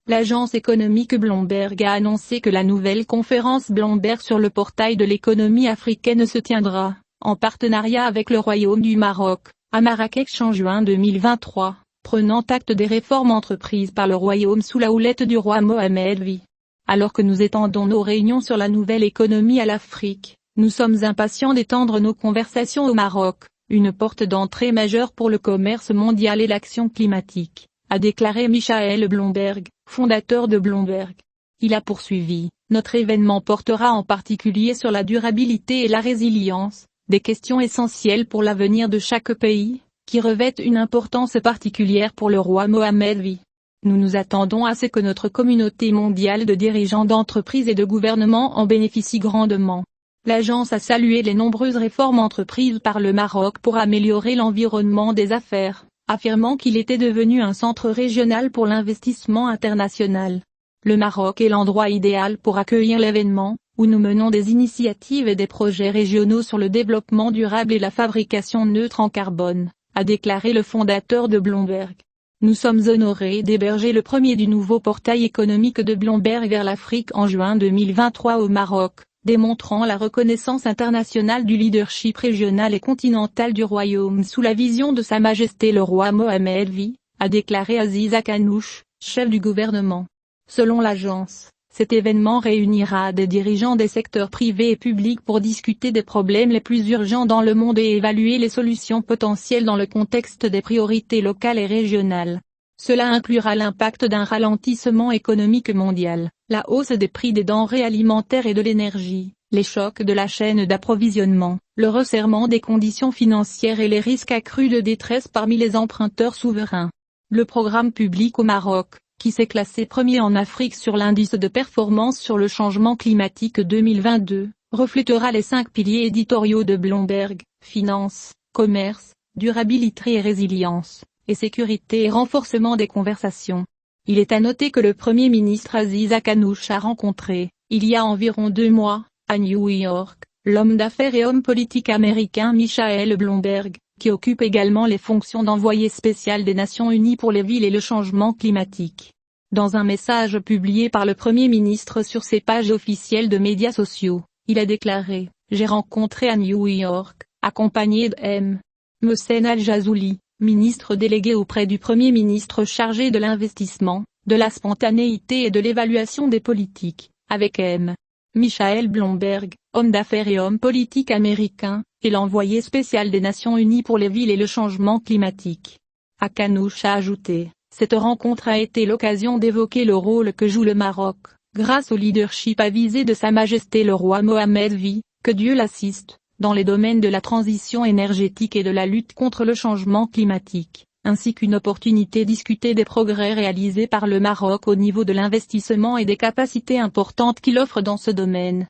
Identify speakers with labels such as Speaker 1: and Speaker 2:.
Speaker 1: L'agence économique Bloomberg a annoncé que la nouvelle conférence Bloomberg sur le portail de l'économie africaine se tiendra, en partenariat avec le Royaume du Maroc, à Marrakech en juin 2023, prenant acte des réformes entreprises par le Royaume sous la houlette du roi Mohamed V. Alors que nous étendons nos réunions sur la nouvelle économie à l'Afrique, nous sommes impatients d'étendre nos conversations au Maroc, une porte d'entrée majeure pour le commerce mondial et l'action climatique, a déclaré Michael Bloomberg, fondateur de Bloomberg. Il a poursuivi, notre événement portera en particulier sur la durabilité et la résilience, des questions essentielles pour l'avenir de chaque pays, qui revêtent une importance particulière pour le roi Mohamed V. Nous nous attendons à ce que notre communauté mondiale de dirigeants d'entreprises et de gouvernements en bénéficie grandement. L'agence a salué les nombreuses réformes entreprises par le Maroc pour améliorer l'environnement des affaires, affirmant qu'il était devenu un centre régional pour l'investissement international. Le Maroc est l'endroit idéal pour accueillir l'événement, où nous menons des initiatives et des projets régionaux sur le développement durable et la fabrication neutre en carbone, a déclaré le fondateur de Bloomberg. Nous sommes honorés d'héberger le premier du nouveau portail économique de Bloomberg vers l'Afrique en juin 2023 au Maroc, démontrant la reconnaissance internationale du leadership régional et continental du Royaume sous la vision de Sa Majesté le roi Mohamed V, a déclaré Aziz Akanouche, chef du gouvernement. Selon l'agence, cet événement réunira des dirigeants des secteurs privés et publics pour discuter des problèmes les plus urgents dans le monde et évaluer les solutions potentielles dans le contexte des priorités locales et régionales. Cela inclura l'impact d'un ralentissement économique mondial, la hausse des prix des denrées alimentaires et de l'énergie, les chocs de la chaîne d'approvisionnement, le resserrement des conditions financières et les risques accrus de détresse parmi les emprunteurs souverains. Le programme public au Maroc, qui s'est classé premier en Afrique sur l'indice de performance sur le changement climatique 2022, reflétera les 5 piliers éditoriaux de Bloomberg: finance, commerce, durabilité et résilience, et sécurité et renforcement des conversations. Il est à noter que le Premier ministre Aziz Akanouche a rencontré, il y a environ 2 mois, à New York, l'homme d'affaires et homme politique américain Michael Bloomberg, qui occupe également les fonctions d'envoyé spécial des Nations Unies pour les villes et le changement climatique. Dans un message publié par le Premier ministre sur ses pages officielles de médias sociaux, il a déclaré « J'ai rencontré à New York, accompagné de M. Mohsen Al-Jazouli, ministre délégué auprès du Premier ministre chargé de l'investissement, de la spontanéité et de l'évaluation des politiques, avec M. Michael Bloomberg, homme d'affaires et homme politique américain, et l'envoyé spécial des Nations Unies pour les villes et le changement climatique. » Akanouche a ajouté, cette rencontre a été l'occasion d'évoquer le rôle que joue le Maroc, grâce au leadership avisé de Sa Majesté le roi Mohamed V, que Dieu l'assiste, dans les domaines de la transition énergétique et de la lutte contre le changement climatique, ainsi qu'une opportunité de discuter des progrès réalisés par le Maroc au niveau de l'investissement et des capacités importantes qu'il offre dans ce domaine.